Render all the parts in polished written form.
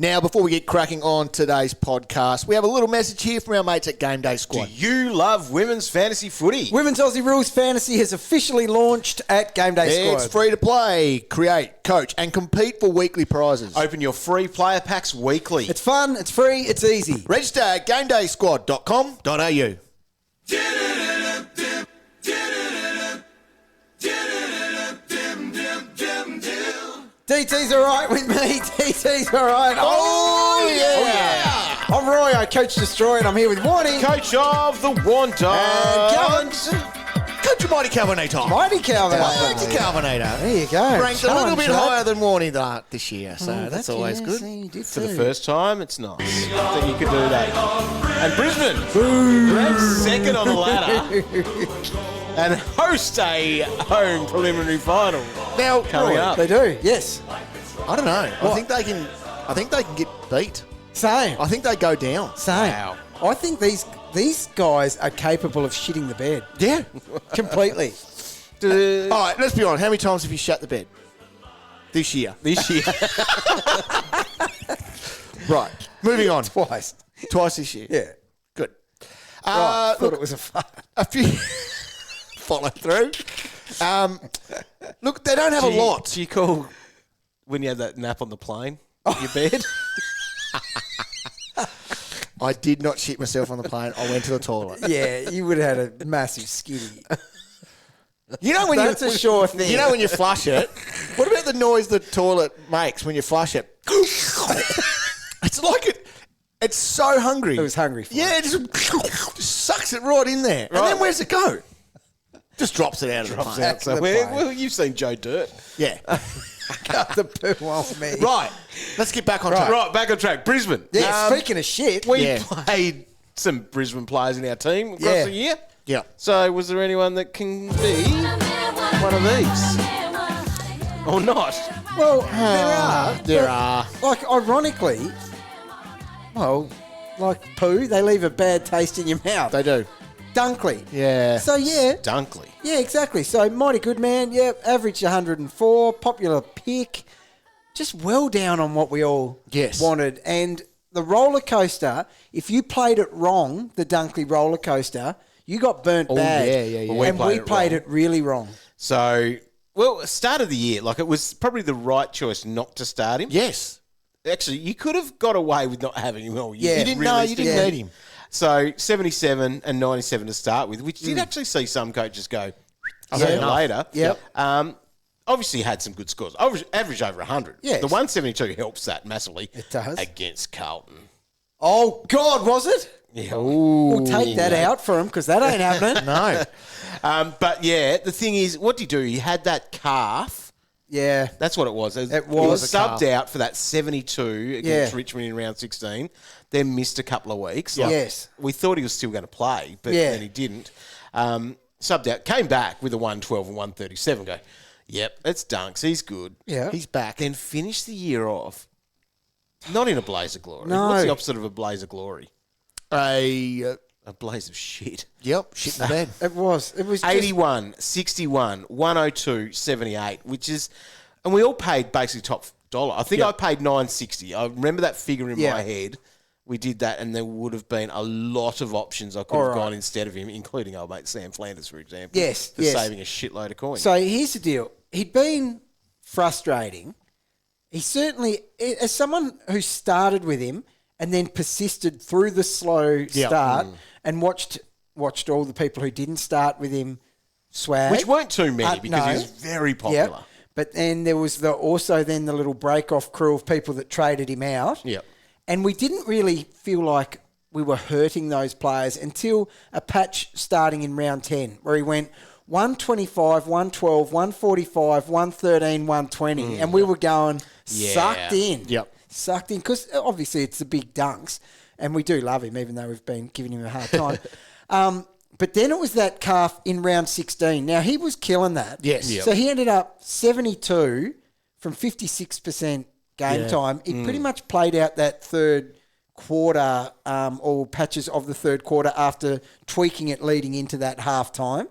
Now, before we get cracking on today's podcast, we have a little message here from our mates at GameDay Squad. Do you love women's fantasy footy? Women's Aussie Rules Fantasy has officially launched at GameDay Squad. It's free to play, create, coach, and compete for weekly prizes. Open your free player packs weekly. It's fun, it's free, it's easy. Register at GameDaySquad.com.au. DT's all right with me. DT's all right. Oh, yeah. I'm Roy. I coach Destroy, and I'm here with Warnie. Coach of the Wanter. And Calvin. Coach Mighty Calvinator. Mighty Calvin. Mighty Calvinator. There you go. Ranked a little bit higher than Warnie this year, so that's always good. For the first time, it's nice that you could do that. And Brisbane, ranked second on the ladder. And host a home preliminary final. Now, Coming up. They do, yes. I don't know. What? I think they can get beat. Same. I think they go down. Same. Wow. I think these guys are capable of shitting the bed. Yeah. Completely. All right, let's be honest. How many times have you shut the bed this year? This year. Right. Moving on. Twice. Twice this year. Yeah. Good. Right. Thought Look, it was a fun. a few follow through. Look, they don't have a lot. Do you call when you had that nap on the plane? Your bed? I did not shit myself on the plane. I went to the toilet. Yeah, you would have had a massive skitty. You know when That's a sure thing. You know when you flush it. What about the noise the toilet makes when you flush it? It's like it. It's so hungry. It was hungry for Yeah, it just sucks it right in there. And then where's it go? Just drops it out of the plane. out. So the where, plane. well, you've seen Joe Dirt. Yeah. Cut the poo off me. Right. Let's get back on track. Right, back on track. Brisbane. Yeah, speaking of shit. We played some Brisbane players in our team across the year. Yeah. So was there anyone that can be one of these? Or not? Well, There are. Like, ironically, well, like poo, they leave a bad taste in your mouth. They do. Dunkley. Yeah. So, yeah. Dunkley. Yeah, exactly. So, mighty good man. Yeah, averaged 104. Popular pick. Just well down on what we all wanted. And the roller coaster, if you played it wrong, the Dunkley roller coaster, you got burnt bad. Yeah. Well, We played it really wrong. So, well, start of the year, like it was probably the right choice not to start him. Yes. Actually, you could have got away with not having him all year. Yeah. You didn't need him. So 77 and 97 to start with, which did actually see some coaches go, I'll see you later. Yep. Obviously had some good scores. Average over 100. Yes. The 172 helps that massively. It does. Against Carlton. Oh, God, was it? Yeah. We'll take that out for him because that ain't happening. No. But yeah, the thing is, what did he do? He had that calf. Yeah. That's what it was. It He was was a subbed calf. out for that 72 against Richmond in round 16. Then missed a couple of weeks. Yes. We thought he was still going to play, but Yeah. then he didn't. Subbed out, came back with a 112 and 137. Go, yep, that's Dunks. He's good. Yeah. He's back. Then finished the year off not in a blaze of glory. No. What's the opposite of a blaze of glory? A blaze of shit. Yep, shit in the bed. It was. It was just, 81, 61, 102, 78, which is, and we all paid basically top dollar. I think I paid $9.60. I remember that figure in my head. We did that, and there would have been a lot of options I could have gone instead of him, including old mate Sam Flanders, for example. Yes, for yes. saving a shitload of coins. So here's the deal. He'd been frustrating. He certainly, as someone who started with him and then persisted through the slow start and watched all the people who didn't start with him swag. Which weren't too many because no. he was very popular. Yep. But then there was also the little break-off crew of people that traded him out. Yep. And we didn't really feel like we were hurting those players until a patch starting in round 10 where he went 125, 112, 145, 113, 120. And we were going sucked in. Yep. Sucked in. Because obviously it's the big dunks. And we do love him, even though we've been giving him a hard time. But then it was that calf in round 16. Now, he was killing that. Yes. Yep. So he ended up 72 from 56% game time. He pretty much played out that third quarter or patches of the third quarter after tweaking it leading into that half time.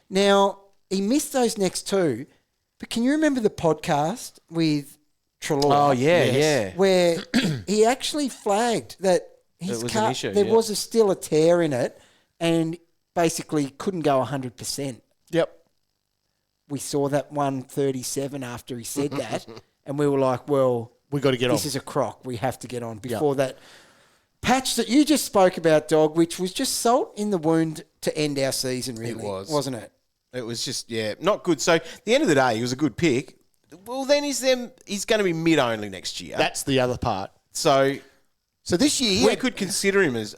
Now, he missed those next two, but can you remember the podcast with Treloar. Oh, yeah. Where he actually flagged that his It was car, an issue, there yeah. was still a tear in it and basically couldn't go 100%. Yep. We saw that 137 after he said that, and we were like, well, We got to get on. this is a crock. We have to get on before that patch that you just spoke about, Dog, which was just salt in the wound to end our season, really. It was. Wasn't it? It was just, not good. So, at the end of the day, he was a good pick. Well, then he's going to be mid-only next year. That's the other part. So this year, we could consider him as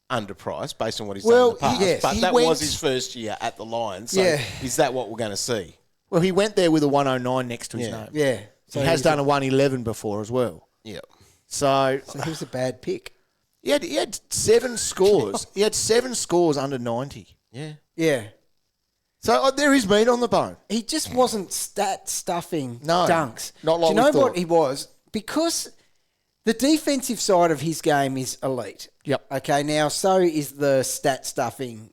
underpriced based on what he's done in the past. But that was his first year at the Lions. So is that what we're going to see? Well, he went there with a 109 next to his name. Yeah. So he has done a 111 before as well. Yeah. So he was a bad pick. he had 7 scores. He had 7 scores under 90. Yeah. Yeah. So there is meat on the bone. He just wasn't stat stuffing No, dunks. not like Do you know we thought. what he was? Because the defensive side of his game is elite. Yep. Okay, now so is the stat stuffing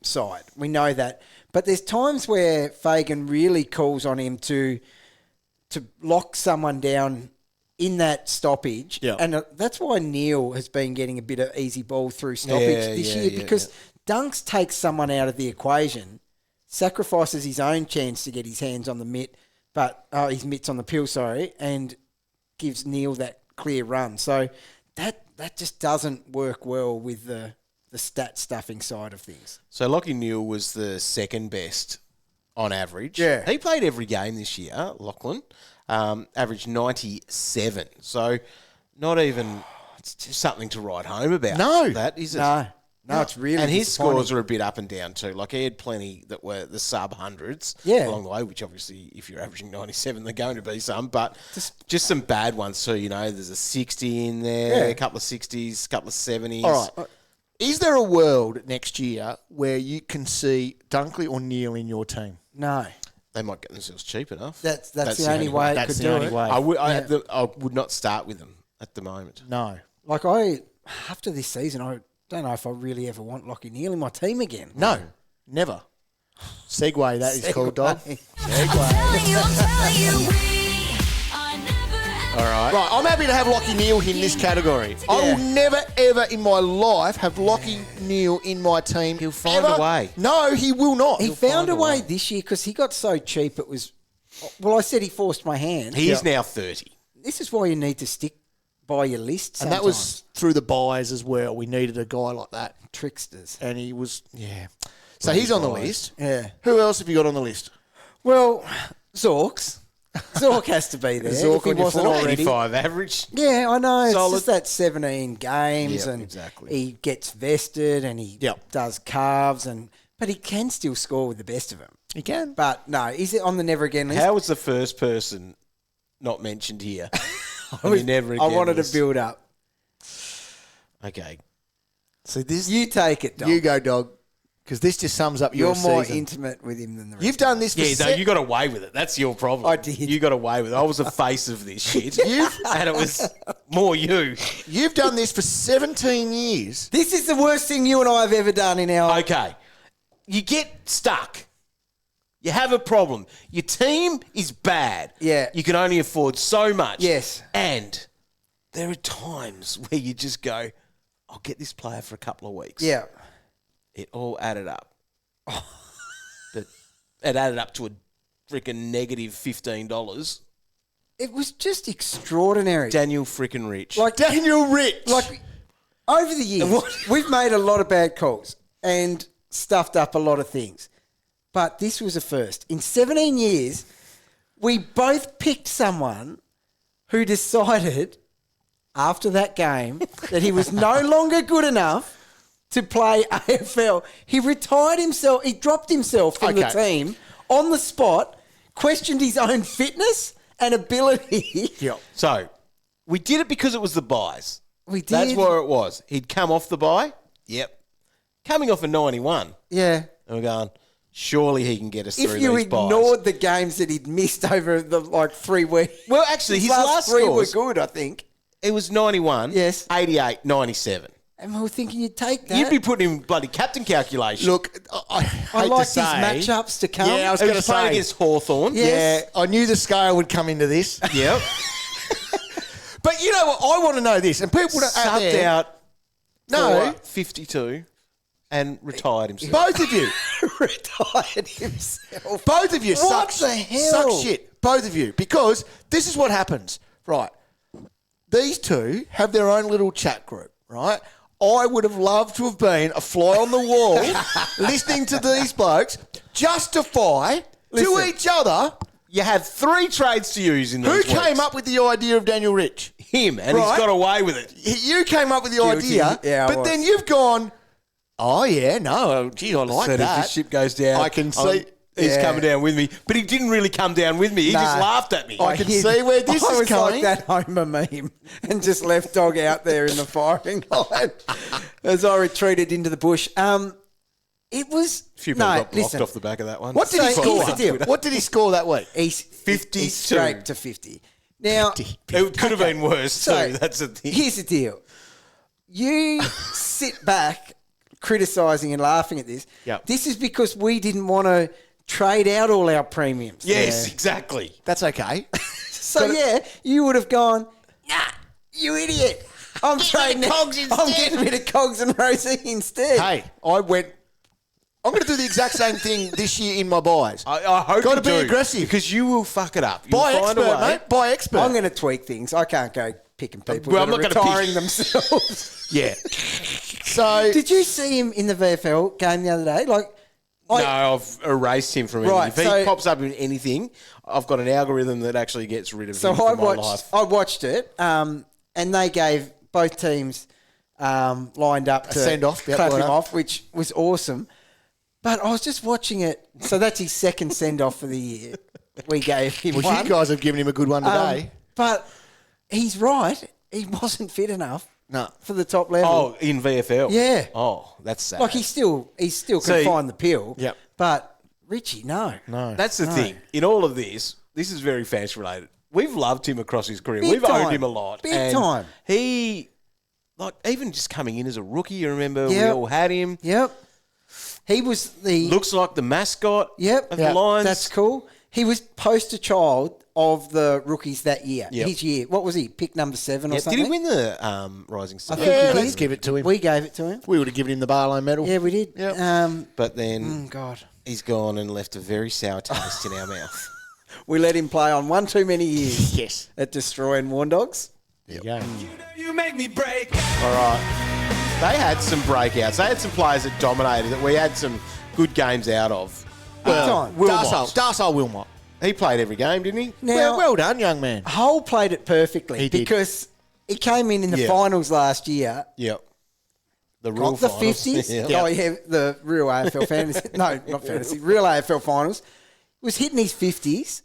side. We know that. But there's times where Fagan really calls on him to lock someone down in that stoppage. Yeah. And that's why Neil has been getting a bit of easy ball through stoppage this year because Dunks takes someone out of the equation, sacrifices his own chance to get his hands on the mitt, his mitts on the pill, and gives Neil that clear run. So that just doesn't work well with the stat stuffing side of things. So Lockie Neal was the second best on average. Yeah. He played every game this year, Lachlan. Averaged 97. So not even something to write home about. No. That is it? No, it's really And his disappointing. scores are a bit up and down too. Like he had plenty that were the sub hundreds along the way, which obviously if you're averaging 97, they're going to be some. But just some bad ones too. You know, there's a 60 in there, a couple of 60s, a couple of 70s. All right. Is there a world next year where you can see Dunkley or Neil in your team? No. They might get themselves cheap enough. That's the only way it That's could the do only it. way. I would not start with them at the moment. No. Like after this season, I don't know if I really ever want Lockie Neal in my team again. No. Never. Segway, that is called, dog. I'm telling you, All right. Right, I'm happy to have Lockie Neal in this category. I will never, ever in my life have Lockie Neal in my team. He'll find a way. No, he will not. He found a way this year because he got so cheap. It was, I said he forced my hand. He is now 30. This is why you need to stick by your list. And that was through the buys as well. We needed a guy like that. tricksters. And he was, So he's on the list. Yeah. Who else have you got on the list? Well, Zorks. Zork has to be there. Zork if he on your wasn't floor, already. 85 average. Yeah, I know. It's Solid. just that 17 games Yeah, and exactly. he gets vested and he does calves but he can still score with the best of them. He can. But no, is it on the never again list? How was the first person not mentioned here? Never I again wanted list. to build up. Okay. So this, You take it, Dom. you go, dog, because this just sums up your You're more season. intimate with him than the rest. You've done this for Yeah, no, you got away with it. That's your problem. I did. You got away with it. I was the face of this shit. And it was more you. You've done this for 17 years. This is the worst thing you and I have ever done in our... Okay. You get stuck. You have a problem. Your team is bad. Yeah. You can only afford so much. Yes. And there are times where you just go, I'll get this player for a couple of weeks. Yeah. It all added up. It added up to a freaking negative $15. It was just extraordinary. Daniel freaking Rich. Like Daniel Rich. Like, over the years, we've made a lot of bad calls and stuffed up a lot of things. But this was a first. In 17 years, we both picked someone who decided after that game that he was no longer good enough to play AFL. He retired himself. He dropped himself from the team on the spot, questioned his own fitness and ability. Yep. So, we did it because it was the buys. We did. That's where it was. He'd come off the buy. Yep. Coming off a 91. Yeah. And we're going, surely he can get us through If these you buys. ignored the games that he'd missed over the 3 weeks. Well, actually, his last three scores, were good, I think. it was 91, Yes. 88, 97. And we were thinking you'd take that. You'd be putting him bloody captain calculation. Look, I hate like to say, these matchups to come. Yeah, I was He going to was playing say. against Hawthorn. Yes. Yeah, I knew the scale would come into this. Yep. But you know what? I want to know this. And people out Subbed there, out No. for 52 and retired himself. both of you. Retired himself. Both of you What suck, the hell? suck shit. Both of you. Because this is what happens. Right. These two have their own little chat group, right? I would have loved to have been a fly on the wall listening to these blokes justify to each other You had 3 trades to use in who those came weeks. up with the idea of Daniel Rich. Him, and Right. he's got away with it. You came up with the Guilty. idea, Yeah, I but was. then you've gone, oh, yeah, no, gee, I like Said if the that. ship goes down, I can see. he's Yeah. coming down with me. But he didn't really come down with me. He just Nah. laughed at me. I can see where this I is was going. like that Homer meme and just left Dog out there in the firing line as I retreated into the bush. It was A few people no. got blocked Listen, off the back of that one. What did he So score? here's the deal. What did he score that week? he's 52. He's scraped to 50. Now, It could have been worse, So, too. That's the thing. here's the deal. You sit back criticising and laughing at this. Yep. This is because we didn't want to trade out all our premiums. Yes, exactly. That's okay. So, you would have gone, nah, you idiot. I'm trading rid of Cogs I'm instead." getting rid of Cogs and Rosie instead. Hey, I'm going to do the exact same thing this year in my buys. I hope Gotta you be do, aggressive. because you will fuck it up. You'll Buy find a expert, way. mate. Buy expert. I'm going to tweak things. I can't go picking people Well, that I'm are not gonna retiring pick. themselves. Yeah. So, Did you see him in the VFL game the other day? Like, No, I've erased him from anything. Right, If he so- pops up in anything, I've got an algorithm that actually gets rid of so him from my life. I watched it, and they gave both teams lined up to send-off, yep, clap well him done. off, which was awesome. But I was just watching it. So that's his second send-off for the year. We gave him well, one. you guys have given him a good one today. But he's right. He wasn't fit enough No. for the top level. Oh, in VFL? Yeah. Oh, that's sad. Like he still can See- find the pill. Yep. But Richie, no. That's the thing. In all of this is very fans related. We've loved him across his career. Big We've time. owed him a lot. Big And time. He, like, even just coming in as a rookie, you remember we Yep. all had him. Yep. He was the Looks like the mascot Yep. of the Lions. That's cool. He was poster child of the rookies that year. Yep. His year. What was he? Pick number 7 or Yeah, something? did he win the Rising Star? I think Yeah, he let's did. give it to him. We gave it to him. We would have given him the Barlow medal. Yeah, we did. Yep. But then God. he's gone and left a very sour taste in our mouth. We let him play on one too many years Yes. at destroying Warn Dogs. There you go. You make me break. All right. They had some breakouts. They had some players that dominated that we had some good games out of. Time. Darsal Wilmot. He played every game, didn't he? Now, Well done, young man. Hull played it perfectly He did. because he came in the Yeah. finals last year. Yep. The real Got the finals. 50s. Yeah. Oh, yeah, the real AFL fantasy. No, not fantasy. Real AFL finals. Was hitting his 50s,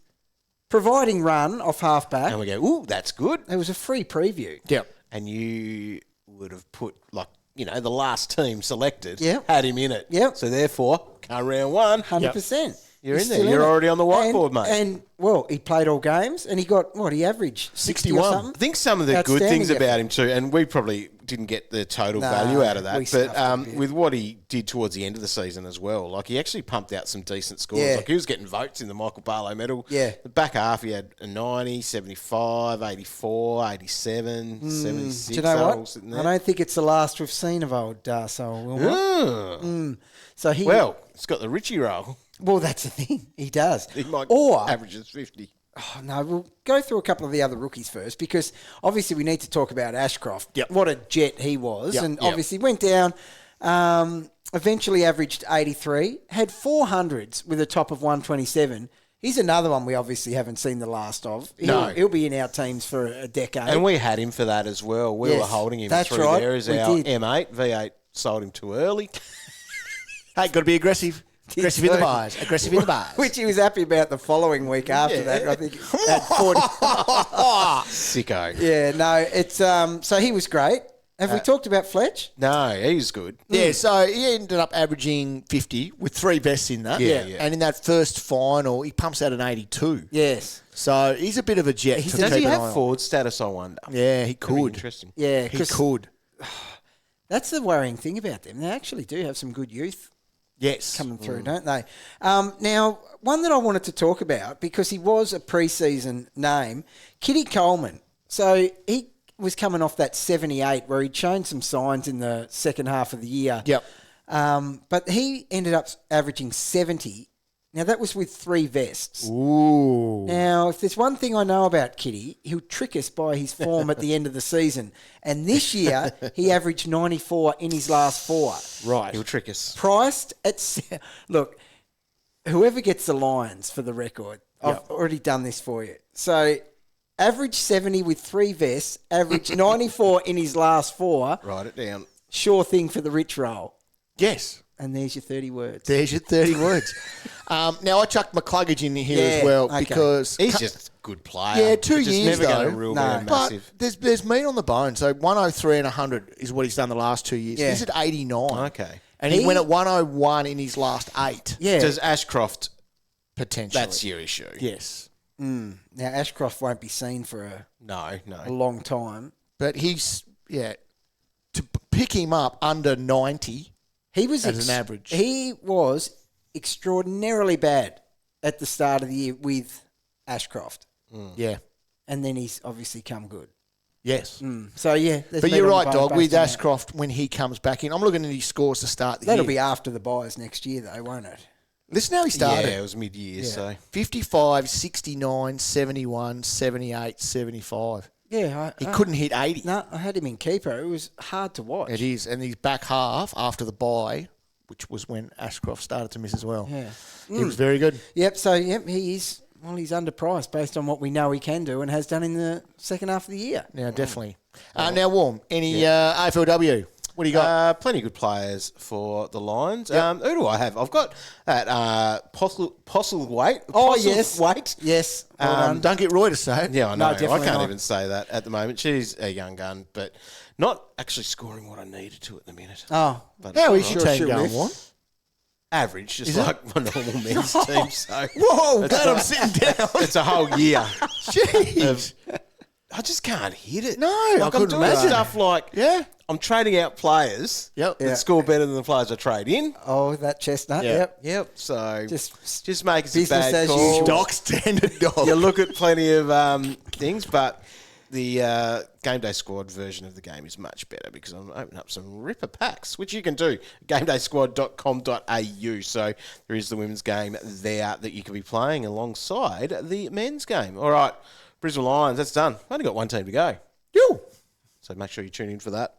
providing run off halfback. And we go, ooh, that's good. It was a free preview. Yep. And you would have put, like, the last team selected Yep. had him in it. Yep. So therefore, come round one. 100%. You're He's in there. still You're it. already on the whiteboard, mate. And, well, he played all games and he got, he averaged 60 or 61. something? I think some of the good Outstanding things effort. about him too, and we probably didn't get the total No, value out of that, we but stuffed a bit. with what he did towards the end of the season as well, like he actually pumped out some decent scores. Yeah. Like he was getting votes in the Michael Barlow medal. Yeah. The back half, he had a 90, 75, 84, 87, 76. Do you know all what? sitting I there. don't think it's the last we've seen of old Darsal Wilmot. So he, Well, it's got the Richie roll. well, that's the thing. He does. He might Or, averages 50. oh, no, we'll go through a couple of the other rookies first because obviously we need to talk about Ashcroft. Yep. What a jet he was. Yep. And Yep. obviously went down, eventually averaged 83, had 400s with a top of 127. He's another one we obviously haven't seen the last of. He'll be in our teams for a decade. And we had him for that as well. We Yes, were holding him that's through right. there as We our did. M8. V8 sold him too early. Hey, got to be aggressive. Aggressive in the buys. Aggressive in the buys. Which he was happy about the following week after that. I think at 40. Sicko. Yeah, no, it's so he was great. Have we talked about Fletch? No, he's good. Yeah, so he ended up averaging 50 with 3 vests in that. Yeah, yeah. And in that first final, he pumps out an 82. Yes. So he's a bit of a jet to Does keep Does he an eye have on. forward status, I wonder? Yeah, he That'd be could. interesting. Yeah, He 'cause could. That's the worrying thing about them. They actually do have some good youth Yes. coming through, don't they? Now, one that I wanted to talk about, because he was a pre-season name, Kitty Coleman. So he was coming off that 78 where he'd shown some signs in the second half of the year. Yep. But he ended up averaging 70. Now, that was with 3 vests. Ooh. Now, if there's one thing I know about Kitty, he'll trick us by his form at the end of the season. And this year, he averaged 94 in his last 4. Right. He'll trick us. Priced at... Look, whoever gets the Lions for the record, I've already done this for you. So, average 70 with 3 vests, average 94 in his last 4. Write it down. Sure thing for the rich roll. Yes. And there's your 30 words. There's your 30 words. Now, I chucked McCluggage in here as well okay. because... He's just a good player. Yeah, 2 But just years never though. going to rule No. me a But massive. there's meat on the bone. So 103 and 100 is what he's done the last 2 years. Yeah. He's at 89. Okay. And he He- went at 101 in his last 8. Yeah. Does Ashcroft, Potentially. that's your issue. Yes. Now, Ashcroft won't be seen for a No. long time. But he's, to pick him up under 90... He was As an average. He was extraordinarily bad at the start of the year with Ashcroft, Yeah. and then he's obviously come good. Yes. So yeah, there's But meat you're on the right, bone Dog. based With on that. Ashcroft, when he comes back in, I'm looking at his scores to start the That'll year. be after the buys next year, though, won't it? Listen how he started. Yeah, it was mid-year, so. 55, 69, 71, 78, 75. Yeah, He couldn't hit 80. No, I had him in keeper. It was hard to watch. It is. And his back half after the bye, which was when Ashcroft started to miss as well. Yeah. He was very good. Yep. So he is. Well, he's underpriced based on what we know he can do and has done in the second half of the year. Now, definitely. Now, Warm, any AFLW? What do you got? Plenty of good players for the Lions. Who do I have? I've got at Postlethwaite. Oh, yes. Postlethwaite. Yes. Well done. Don't get Roy to say it. Yeah, I know. I definitely can't not. even say that at the moment. She's a young gun, but not actually scoring what I needed to at the minute. Oh, But How it's is your Sure, team sure, going, Riff. Warm? average, just Is it? like my normal men's team. So Whoa, glad I'm sitting down. it's a whole year. Jeez. I just can't hit it. No, I like I'm couldn't doing imagine. stuff like Yeah. I'm trading out players Yep. that Yeah. score better than the players I trade in. oh, that chestnut. Yeah. Yep. So Just just making some business bad as calls. usual. Stock standard dog. You look at plenty of things, but the Game Day Squad version of the game is much better because I'm opening up some ripper packs, which you can do. GameDaySquad.com.au. So there is the women's game there that you can be playing alongside the men's game. All right, Brisbane Lions, that's done. Only got one team to go. You. So make sure you tune in for that.